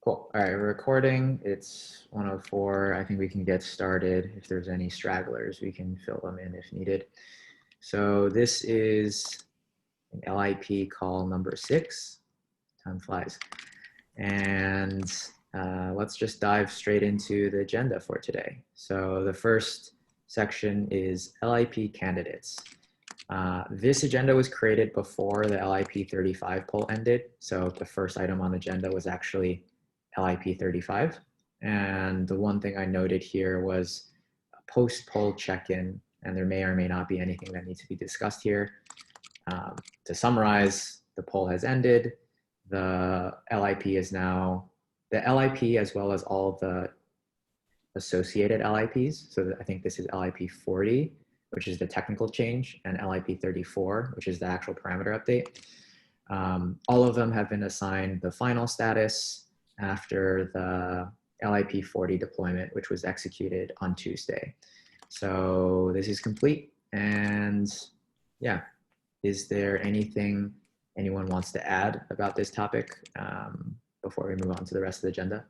Cool. All right, we're recording. It's 1:04. I think we can get started. If there's any stragglers, we can fill them in if needed. So this is an LIP call number 6. Time flies. And let's just dive straight into the agenda for today. So the first section is LIP candidates. This agenda was created before the LIP 35 poll ended. So the first item on the agenda was actually LIP 35. And the one thing I noted here was a post-poll check-in, and there may or may not be anything that needs to be discussed here. To summarize, the poll has ended. The LIP is now, the LIP as well as all of the associated LIPs. So I think this is LIP 40, which is the technical change, and LIP 34, which is the actual parameter update. All of them have been assigned the final status after the LIP 40 deployment, which was executed on Tuesday. So this is complete. And yeah, is there anything anyone wants to add about this topic before we move on to the rest of the agenda?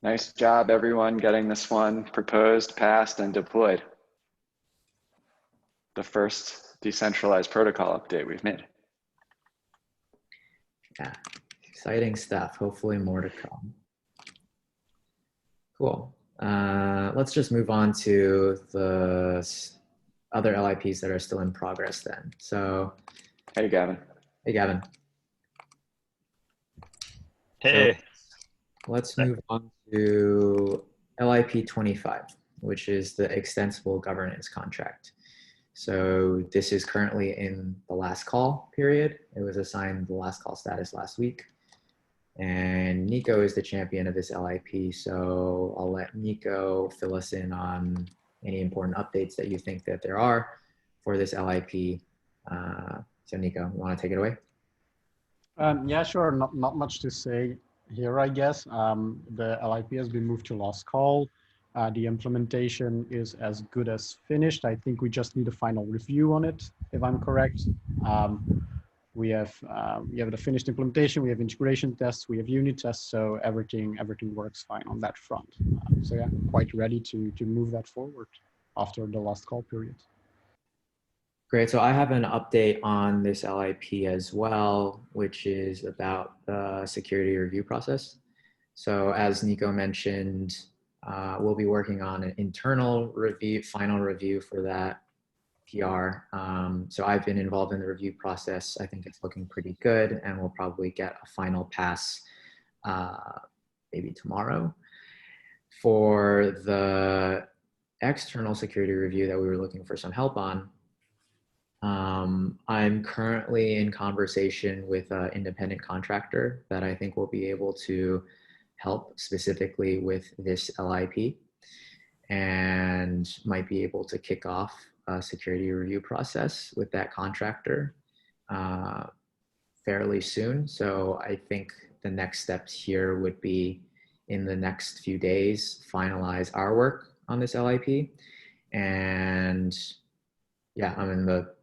Nice job, everyone, getting this one proposed, passed, and deployed. The first decentralized protocol update we've made. Yeah, exciting stuff. Hopefully more to come. Cool. Let's just move on to the other LIPs that are still in progress then. So, hey, Gavin. Hey, Gavin. Hey. So let's move on to LIP 25, which is the Extensible governance contract. So this is currently in the last call period. It was assigned the last call status last week. And Nico is the champion of this LIP. So I'll let Nico fill us in on any important updates that you think that there are for this LIP. So Nico, you want to take it away? Yeah, sure. Not much to say here, I guess. The LIP has been moved to last call. The implementation is as good as finished. I think we just need a final review on it, if I'm correct. We have the finished implementation, we have integration tests, we have unit tests, so everything works fine on that front. So yeah, quite ready to move that forward after the last call period. Great, so I have an update on this LIP as well, which is about the security review process. So as Nico mentioned, we'll be working on an internal review, final review for that PR. So I've been involved in the review process. I think it's looking pretty good, and we'll probably get a final pass maybe tomorrow. For the external security review that we were looking for some help on, I'm currently in conversation with an independent contractor that I think will be able to help specifically with this LIP and might be able to kick off a security review process with that contractor fairly soon. So I think the next steps here would be in the next few days, finalize our work on this LIP. And yeah, I'm in the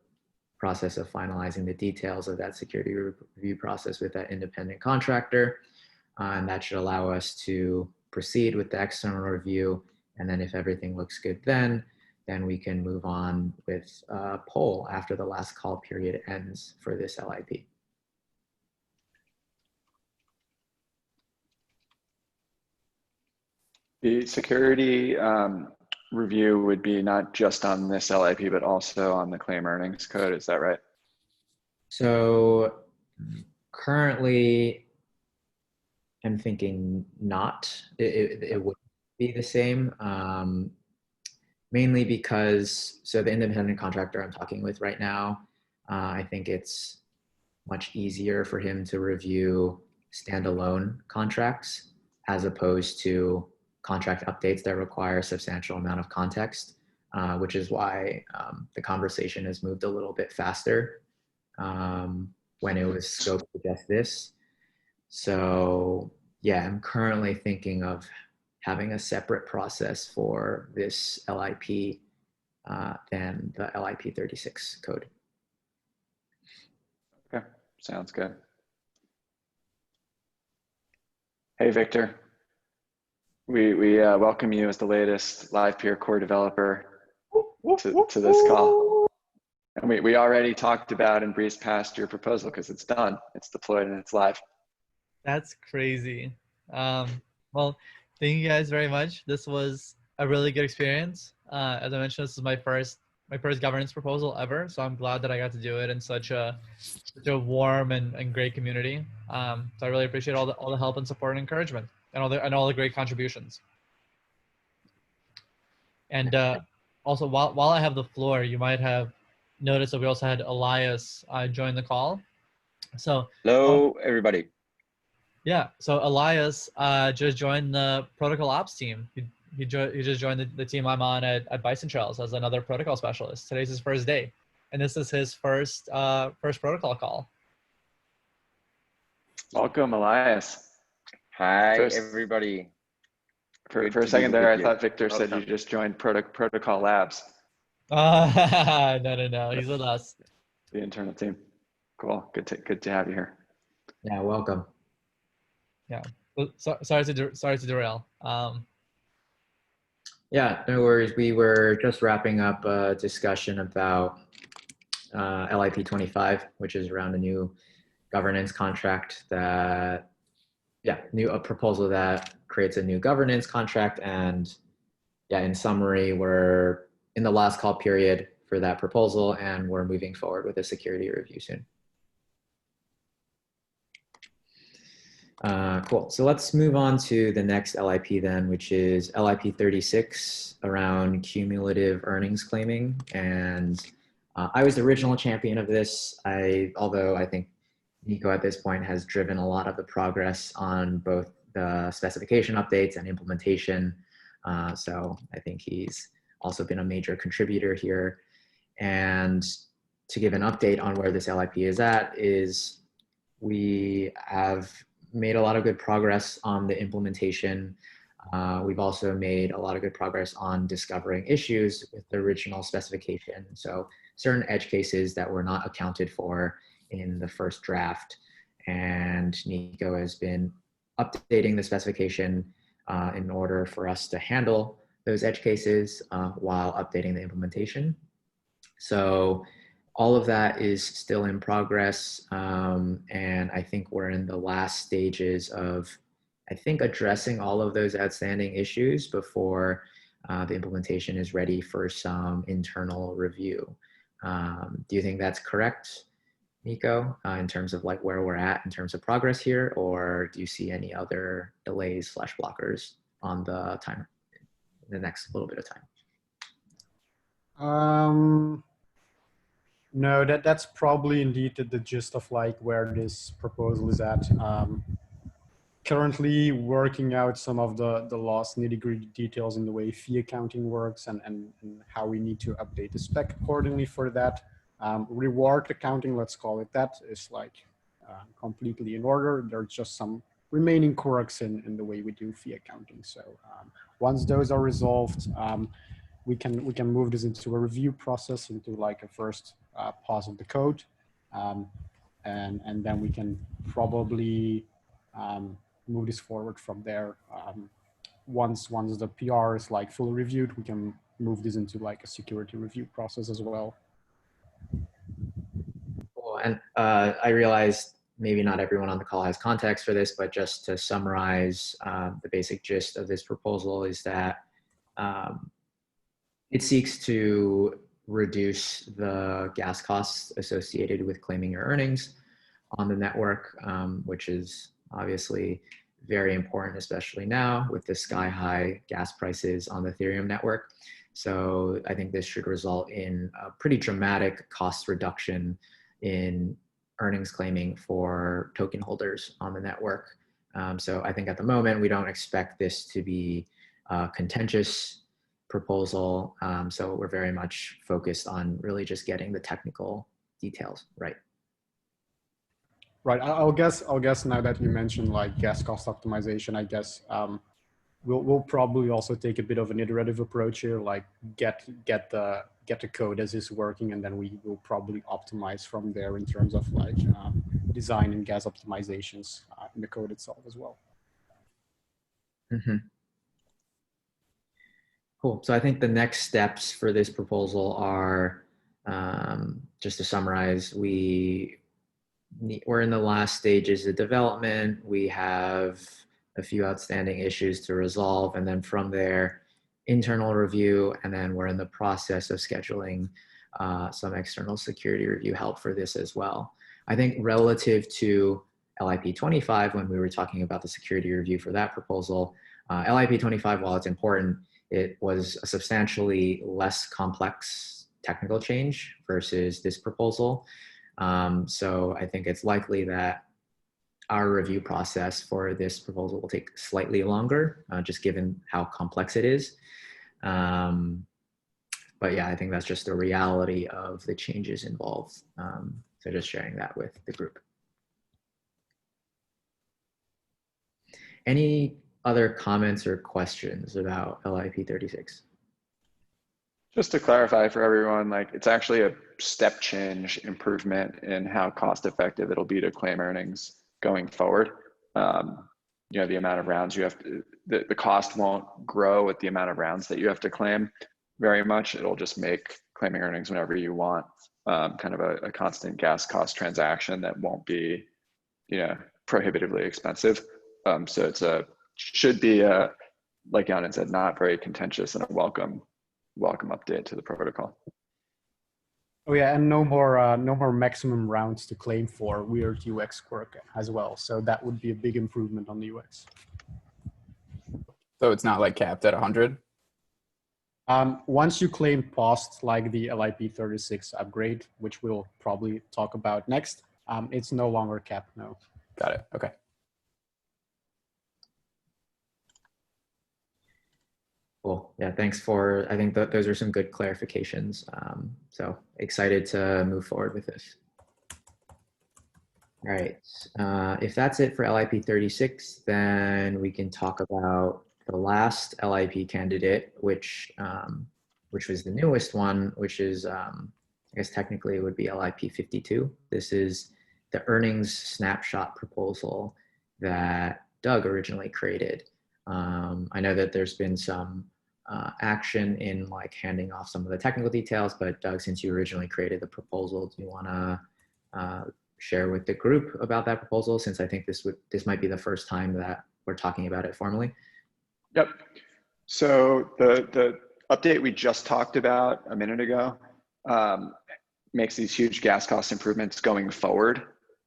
process of finalizing the details of that security review process with that independent contractor. And that should allow us to proceed with the external review. And then if everything looks good, then we can move on with a poll after the last call period ends for this LIP. The security review would be not just on this LIP, but also on the claim earnings code. Is that right? So currently, I'm thinking not. It would be the same, mainly because, so the independent contractor I'm talking with right now, I think it's much easier for him to review standalone contracts as opposed to contract updates that require a substantial amount of context, which is why the conversation has moved a little bit faster when it was scoped to just this. So yeah, I'm currently thinking of having a separate process for this LIP than the LIP 36 code. Okay, sounds good. Hey, Victor. We welcome you as the latest live peer core developer to this call. And we already talked about and breezed past your proposal because it's done. It's deployed and it's live. That's crazy. Well, thank you guys very much. This was a really good experience. As I mentioned, this is my first governance proposal ever, so I'm glad that I got to do it in such a warm and great community. So I really appreciate all the help and support and encouragement and all the great contributions. And also, while I have the floor, you might have noticed that we also had Elias join the call. So hello, everybody. Yeah, so Elias just joined the protocol ops team. He just joined the team I'm on at Bison Trails as another protocol specialist. Today's his first day, and this is his first protocol call. Welcome, Elias. Hi, everybody. For a second there, I thought Victor said you just joined Protocol Labs. No, he's with us. The internal team. Cool. Good to have you here. Yeah, welcome. Yeah. Sorry to derail. Yeah, no worries. We were just wrapping up a discussion about LIP 25, which is around a new governance contract a proposal that creates a new governance contract. And yeah, in summary, we're in the last call period for that proposal, and we're moving forward with a security review soon. Cool. So let's move on to the next LIP then, which is LIP 36 around cumulative earnings claiming. And I was the original champion of this. Although I think Nico at this point has driven a lot of the progress on both the specification updates and implementation. So I think he's also been a major contributor here. And to give an update on where this LIP is at is we have made a lot of good progress on the implementation. We've also made a lot of good progress on discovering issues with the original specification. So certain edge cases that were not accounted for in the first draft. And Nico has been updating the specification in order for us to handle those edge cases while updating the implementation. So all of that is still in progress. And I think we're in the last stages of, addressing all of those outstanding issues before the implementation is ready for some internal review. Do you think that's correct, Nico, in terms of like where we're at in terms of progress here, or do you see any other delays / blockers on the time, the next little bit of time? No, that's probably indeed the gist of like where this proposal is at. Currently working out some of the last nitty-gritty details in the way fee accounting works and how we need to update the spec accordingly for that. Reward accounting, let's call it that, is like completely in order. There's just some remaining quirks in the way we do fee accounting. So once those are resolved, we can move this into a review process, into like a first pass of the code, and then we can probably move this forward from there. Once the PR is like fully reviewed, we can move this into like a security review process as well. Cool. And I realized maybe not everyone on the call has context for this, but just to summarize, the basic gist of this proposal is that it seeks to reduce the gas costs associated with claiming your earnings on the network, which is obviously very important, especially now with the sky-high gas prices on the Ethereum network. So I think this should result in a pretty dramatic cost reduction in earnings claiming for token holders on the network. So I think at the moment, we don't expect this to be a contentious proposal. So we're very much focused on really just getting the technical details right. Right. I'll guess now that you mentioned like gas cost optimization, I guess we'll probably also take a bit of an iterative approach here, like get the code as is working, and then we will probably optimize from there in terms of like design and gas optimizations in the code itself as well. Cool. So I think the next steps for this proposal are, just to summarize, we're in the last stages of development. We have a few outstanding issues to resolve, and then from there, internal review, and then we're in the process of scheduling some external security review help for this as well. I think relative to LIP 25, when we were talking about the security review for that proposal, LIP 25, while it's important, it was a substantially less complex technical change versus this proposal. So I think it's likely that our review process for this proposal will take slightly longer, just given how complex it is. But yeah, I think that's just the reality of the changes involved. So just sharing that with the group. Any other comments or questions about LIP 36? Just to clarify for everyone, like it's actually a step change improvement in how cost effective it'll be to claim earnings going forward. You know, the amount of rounds you have to, the cost won't grow with the amount of rounds that you have to claim very much. It'll just make claiming earnings whenever you want kind of a constant gas cost transaction that won't be, you know, prohibitively expensive. So it's should be like Yanin said, not very contentious and a welcome update to the protocol. Oh yeah, and no more maximum rounds to claim for weird UX quirk as well. So that would be a big improvement on the UX. So it's not like capped at 100? Once you claim past like the LIP 36 upgrade, which we'll probably talk about next, it's no longer capped now. Got it. Okay. Cool. Yeah, thanks for, I think those are some good clarifications. So excited to move forward with this. All right. If that's it for LIP 36, then we can talk about the last LIP candidate, which was the newest one, which is, I guess technically it would be LIP 52. This is the earnings snapshot proposal that Doug originally created. I know that there's been some action in like handing off some of the technical details, but Doug, since you originally created the proposal, do you want to share with the group about that proposal? Since I think this might be the first time that we're talking about it formally. Yep. So the update we just talked about a minute ago makes these huge gas cost improvements going forward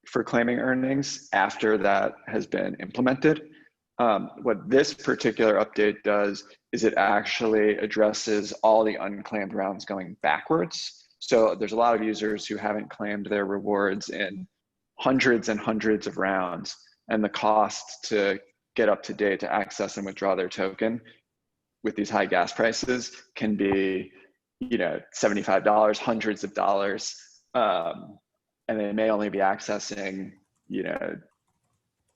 for claiming earnings after that has been implemented. What this particular update does is it actually addresses all the unclaimed rounds going backwards. So there's a lot of users who haven't claimed their rewards in hundreds and hundreds of rounds, and the cost to get up to date to access and withdraw their token with these high gas prices can be, you know, $75, hundreds of dollars, and they may only be accessing, you know,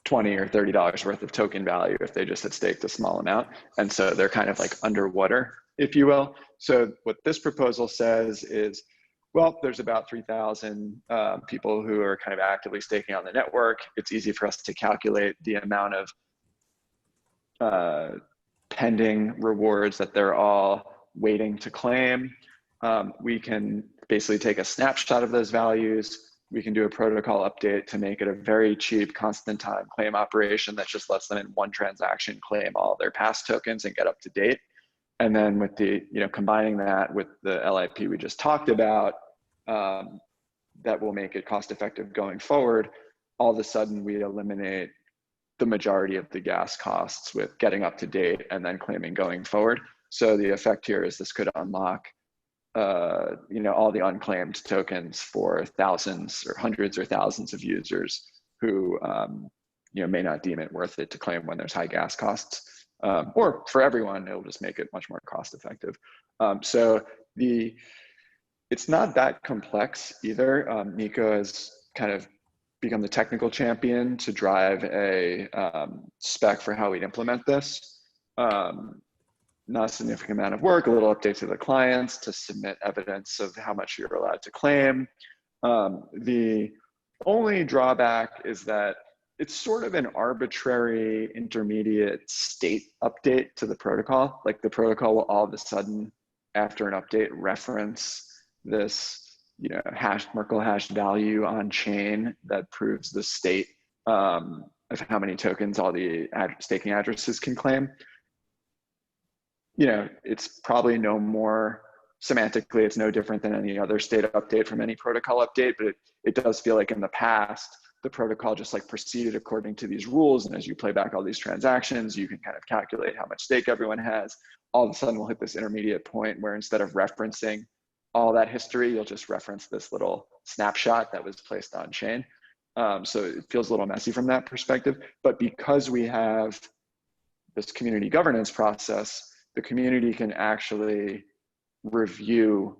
$20 or $30 worth of token value if they just had staked a small amount. And so they're kind of like underwater, if you will. So what this proposal says is, well, there's about 3,000 people who are kind of actively staking on the network. It's easy for us to calculate the amount of pending rewards that they're all waiting to claim. We can basically take a snapshot of those values. We can do a protocol update to make it a very cheap constant time claim operation that just lets them in one transaction claim all their past tokens and get up to date. And then with the, you know, combining that with the LIP we just talked about, that will make it cost effective going forward. All of a sudden we eliminate the majority of the gas costs with getting up to date and then claiming going forward. So the effect here is this could unlock you know, all the unclaimed tokens for thousands or hundreds or thousands of users who you know, may not deem it worth it to claim when there's high gas costs. Or for everyone, it'll just make it much more cost effective. So it's not that complex either. Nico has kind of become the technical champion to drive a spec for how we implement this. Not a significant amount of work, a little update to the clients to submit evidence of how much you're allowed to claim. The only drawback is that it's sort of an arbitrary intermediate state update to the protocol. Like the protocol will all of a sudden, after an update, reference this, Merkle hash value on chain that proves the state of how many tokens all the staking addresses can claim. It's probably no more semantically, it's no different than any other state update from any protocol update, but it does feel like in the past, the protocol just like proceeded according to these rules. And as you play back all these transactions, you can kind of calculate how much stake everyone has. All of a sudden we'll hit this intermediate point where instead of referencing all that history, you'll just reference this little snapshot that was placed on chain. So it feels a little messy from that perspective, but because we have this community governance process, the community can actually review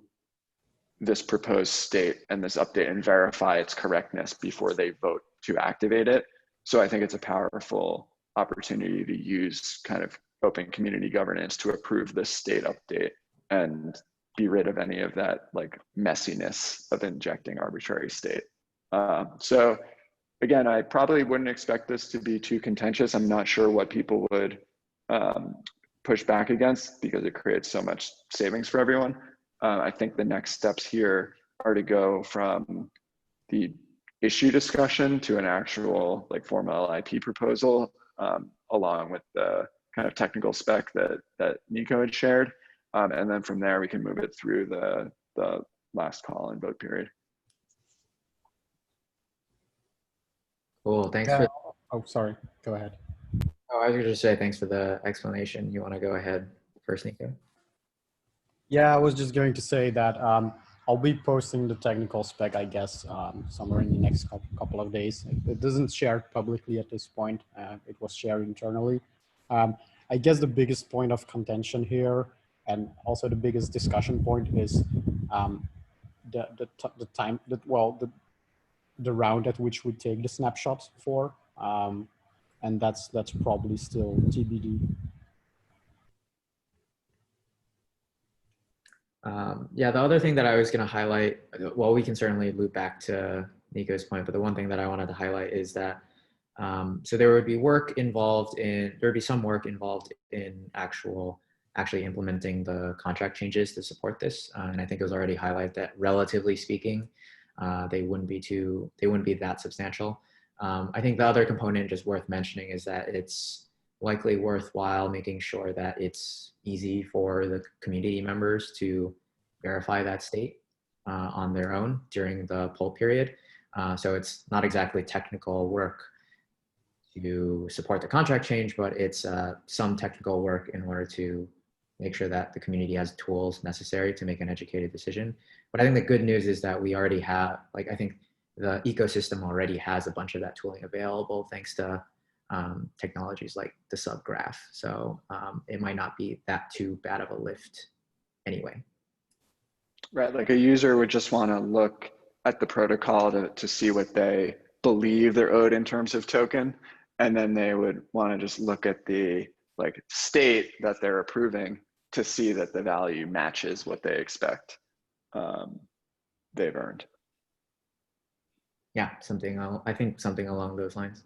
this proposed state and this update and verify its correctness before they vote to activate it. So I think it's a powerful opportunity to use kind of open community governance to approve this state update and be rid of any of that like messiness of injecting arbitrary state. So again, I probably wouldn't expect this to be too contentious. I'm not sure what people would push back against because it creates so much savings for everyone. I think the next steps here are to go from the issue discussion to an actual like formal LIP proposal, along with the kind of technical spec that Nico had shared. And then from there, we can move it through the last call and vote period. Cool. Thanks Yeah. for. Oh, sorry. Go ahead. Oh, I was going to say thanks for the explanation. You want to go ahead first, Nico? Yeah, I was just going to say that I'll be posting the technical spec, I guess, somewhere in the next couple of days. It doesn't share publicly at this point. It was shared internally. I guess the biggest point of contention here, and also the biggest discussion point, is the time that the round at which we take the snapshots for, and that's probably still TBD. Yeah, the other thing that I was going to highlight, well, we can certainly loop back to Nico's point, but the one thing that I wanted to highlight is that, so there would be some work involved in actually implementing the contract changes to support this. And I think it was already highlighted that relatively speaking, they wouldn't be that substantial. I think the other component just worth mentioning is that it's likely worthwhile making sure that it's easy for the community members to verify that state on their own during the poll period. So it's not exactly technical work to support the contract change, but it's some technical work in order to make sure that the community has tools necessary to make an educated decision. But I think the good news is that we already have, like, I think the ecosystem already has a bunch of that tooling available thanks to technologies like the Subgraph. So it might not be that too bad of a lift anyway. Right, like a user would just want to look at the protocol to see what they believe they're owed in terms of token. And then they would want to just look at the like state that they're approving to see that the value matches what they expect they've earned. Yeah, I think something along those lines.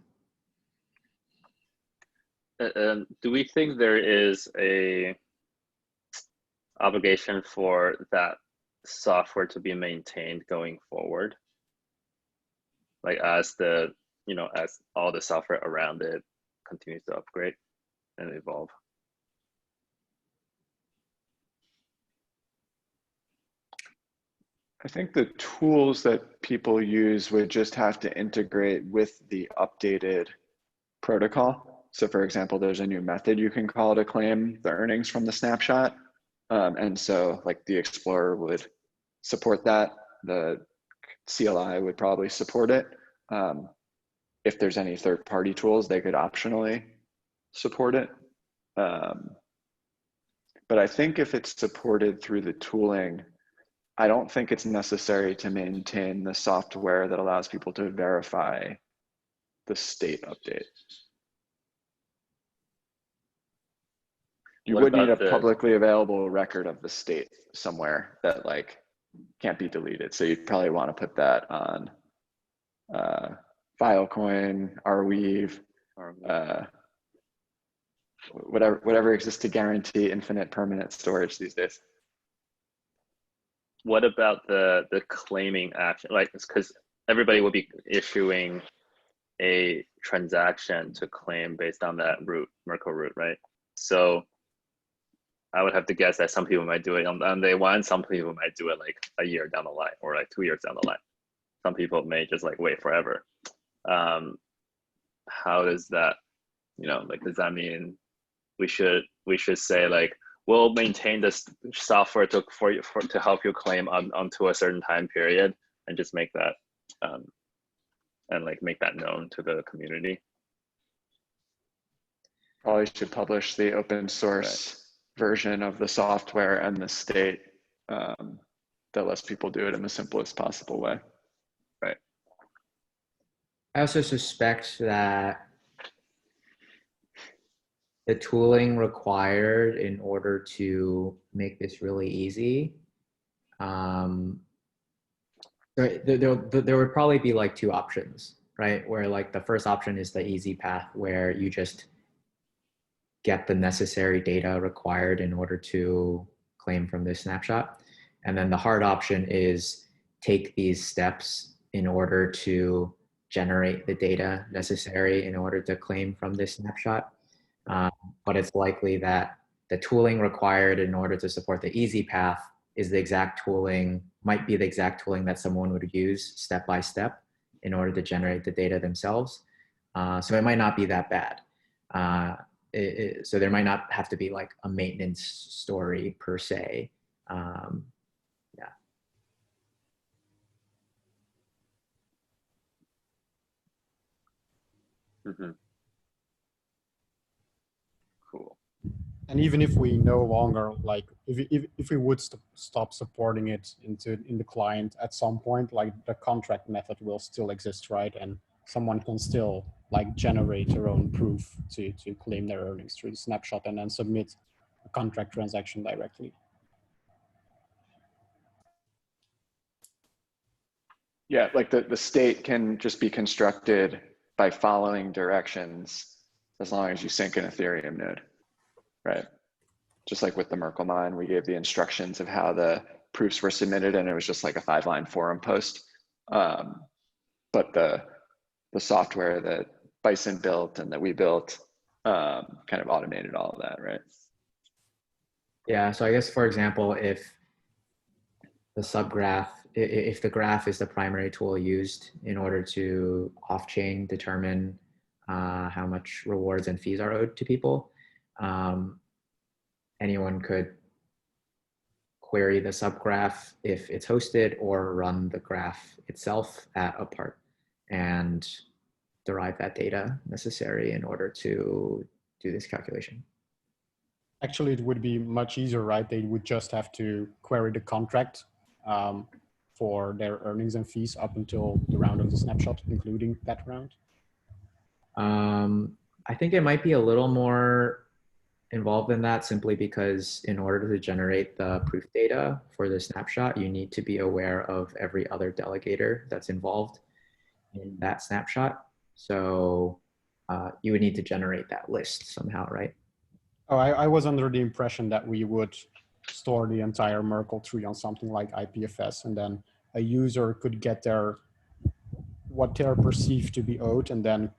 Do we think there is a obligation for that software to be maintained going forward? Like as as all the software around it continues to upgrade and evolve? I think the tools that people use would just have to integrate with the updated protocol. So for example, there's a new method you can call to claim the earnings from the snapshot. And so like the Explorer would support that. The CLI would probably support it. If there's any third-party tools, they could optionally support it. But I think if it's supported through the tooling, I don't think it's necessary to maintain the software that allows people to verify the state update. You would need a publicly available record of the state somewhere that like can't be deleted. So you'd probably want to put that on Filecoin, Arweave, whatever exists to guarantee infinite permanent storage these days. What about the claiming action? Like, because everybody will be issuing a transaction to claim based on that root, Merkle root, right? So I would have to guess that some people might do it on day one. Some people might do it like a year down the line or like 2 years down the line. Some people may just like wait forever. How does that, like, does that mean we should say like, we'll maintain this software to help you claim onto a certain time period and just make that and like make that known to the community? Probably should publish the open source version of the software and the state that lets people do it in the simplest possible way. Right. I also suspect that the tooling required in order to make this really easy, there would probably be like two options, right? Where like the first option is the easy path where you just get the necessary data required in order to claim from this snapshot. And then the hard option is take these steps in order to generate the data necessary in order to claim from this snapshot. But it's likely that the tooling required in order to support the easy path is the exact tooling, might be the exact tooling that someone would use step by step in order to generate the data themselves. So it might not be that bad. So there might not have to be like a maintenance story per se. Yeah. Mm-hmm. Cool. And even if we no longer, like, if we would stop supporting it in the client at some point, like the contract method will still exist, right? And someone can still like generate their own proof to claim their earnings through the snapshot and then submit a contract transaction directly. Yeah, like the state can just be constructed by following directions as long as you sync an Ethereum node, right? Just like with the Merkle mine, we gave the instructions of how the proofs were submitted and it was just like a 5-line forum post. But the software that Bison built and that we built kind of automated all of that, right? Yeah, so I guess, for example, if the subgraph, if the graph is the primary tool used in order to off-chain determine how much rewards and fees are owed to people, anyone could query the subgraph if it's hosted or run the graph itself at a part and derive that data necessary in order to do this calculation. Actually, it would be much easier, right? They would just have to query the contract for their earnings and fees up until the round of the snapshot, including that round. I think it might be a little more involved in that, simply because in order to generate the proof data for the snapshot, you need to be aware of every other delegator that's involved in that snapshot. So you would need to generate that list somehow, right? Oh, I was under the impression that we would store the entire Merkle tree on something like IPFS, and then a user could get what they're perceived to be owed, and then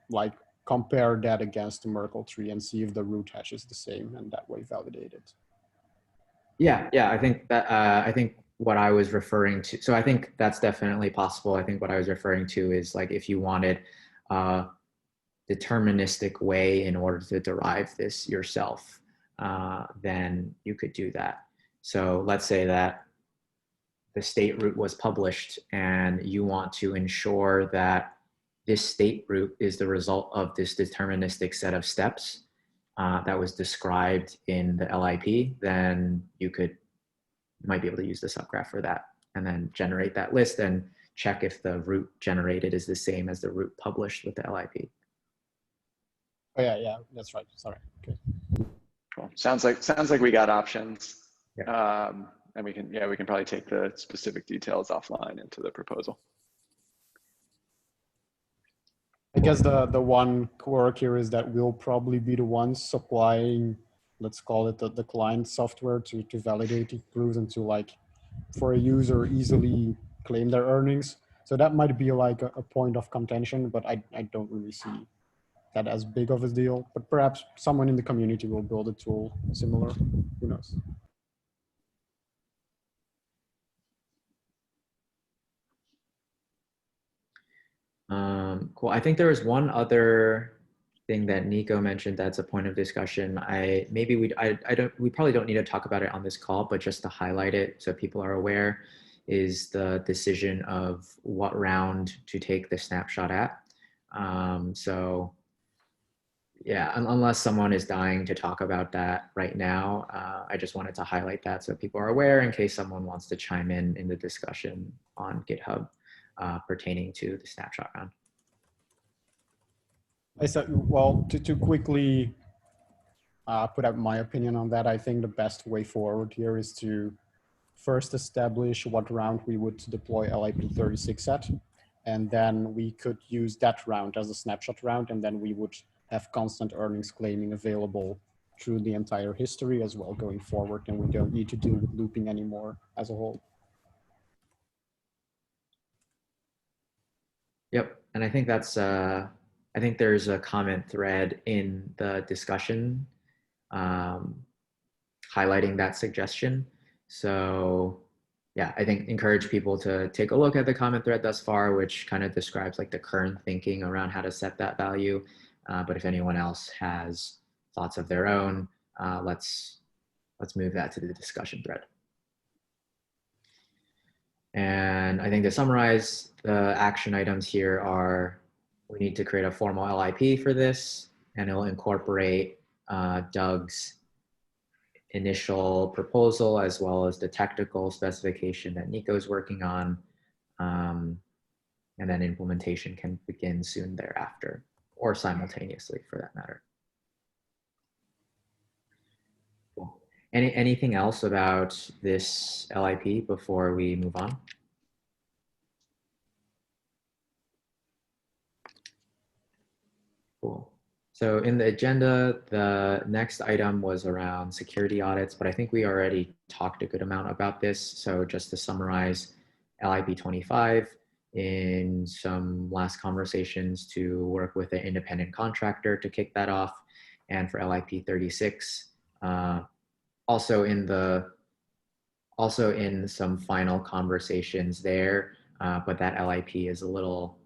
like compare that against the Merkle tree and see if the root hash is the same, and that way validate it. Yeah, I think that I think what I was referring to. So I think that's definitely possible. I think what I was referring to is like if you wanted a deterministic way in order to derive this yourself, then you could do that. So let's say that the state root was published and you want to ensure that this state root is the result of this deterministic set of steps that was described in the LIP, then you might be able to use the subgraph for that and then generate that list and check if the root generated is the same as the root published with the LIP. Oh yeah, that's right. Sorry. Okay. Cool. Sounds like we got options. Yeah. And we can probably take the specific details offline into the proposal. I guess the one quirk here is that we'll probably be the ones supplying, let's call it the client software to validate the proofs and to like for a user easily claim their earnings. So that might be like a point of contention, but I don't really see that as big of a deal. But perhaps someone in the community will build a tool similar. Who knows? Cool. I think there was one other thing that Nico mentioned that's a point of discussion. We probably don't need to talk about it on this call, but just to highlight it so people are aware, is the decision of what round to take the snapshot at. So yeah, unless someone is dying to talk about that right now, I just wanted to highlight that so people are aware in case someone wants to chime in the discussion on GitHub pertaining to the snapshot round. I said, well, to quickly put out my opinion on that, I think the best way forward here is to first establish what round we would deploy LIP36 at, and then we could use that round as a snapshot round, and then we would have constant earnings claiming available through the entire history as well going forward, and we don't need to deal with looping anymore as a whole. Yep, and I think that's I think there's a comment thread in the discussion highlighting that suggestion. So yeah, I think encourage people to take a look at the comment thread thus far, which kind of describes like the current thinking around how to set that value. But if anyone else has thoughts of their own, let's move that to the discussion thread. And I think to summarize, the action items here are, we need to create a formal LIP for this, and it'll incorporate Doug's initial proposal as well as the technical specification that Nico's working on. And then implementation can begin soon thereafter, or simultaneously for that matter. Cool. Anything else about this LIP before we move on? Cool. So in the agenda, the next item was around security audits, but I think we already talked a good amount about this. So just to summarize, LIP 25, in some last conversations to work with an independent contractor to kick that off. And for LIP 36, also in some final conversations there, but that LIP is a little,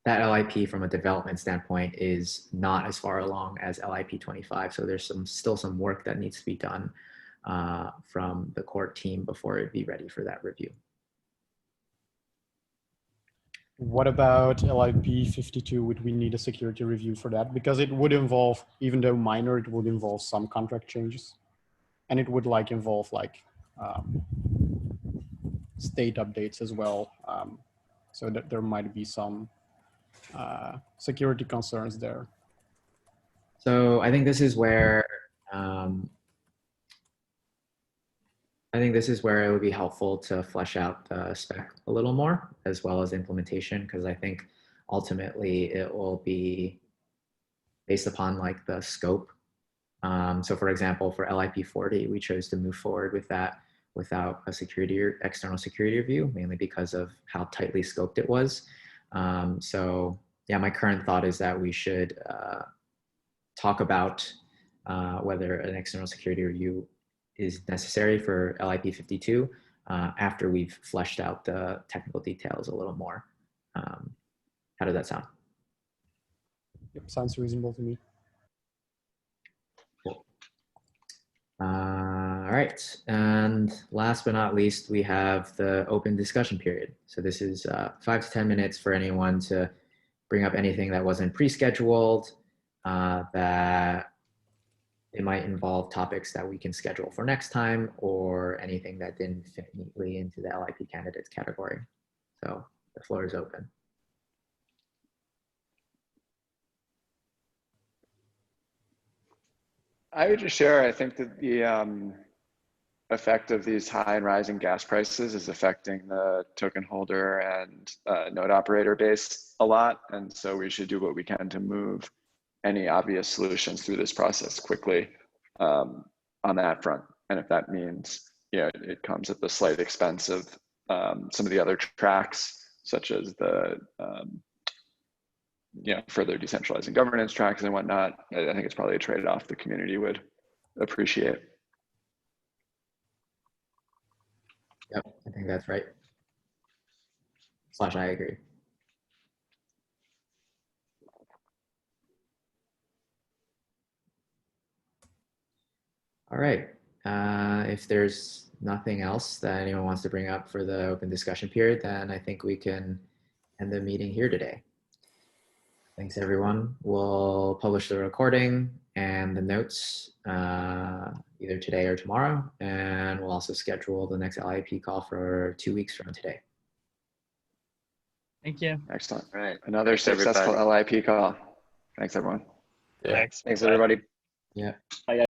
that LIP from a development standpoint is not as far along as LIP 25. So there's still some work that needs to be done from the core team before it'd be ready for that review. What about LIP 52? Would we need a security review for that? Because it would involve, even though minor, it would involve some contract changes. And it would like involve like state updates as well. So that there might be some security concerns there. So I think this is where it would be helpful to flesh out the spec a little more, as well as implementation, because I think ultimately it will be based upon like the scope. So for example, for LIP 40, we chose to move forward with that without a external security review, mainly because of how tightly scoped it was. So yeah, my current thought is that we should talk about whether an external security review is necessary for LIP 52 after we've fleshed out the technical details a little more. How does that sound? Yep, sounds reasonable to me. Cool. All right, and last but not least, we have the open discussion period. So this is 5 to 10 minutes for anyone to bring up anything that wasn't pre-scheduled, that it might involve topics that we can schedule for next time, or anything that didn't fit neatly into the LIP candidates category. So the floor is open. I would just share, I think that effect of these high and rising gas prices is affecting the token holder and node operator base a lot. And so we should do what we can to move any obvious solutions through this process quickly on that front. And if that means, it comes at the slight expense of some of the other tracks, such as the further decentralizing governance tracks and whatnot, I think it's probably a trade-off the community would appreciate. Yep, I think that's right. / I agree. All right. If there's nothing else that anyone wants to bring up for the open discussion period, then I think we can end the meeting here today. Thanks, everyone. We'll publish the recording and the notes either today or tomorrow, and we'll also schedule the next LIP call for 2 weeks from today. Thank you. Excellent. All right. Another Thanks, successful everybody. LIP call. Thanks, everyone. Yeah. Thanks, everybody. Yeah. Bye, guys.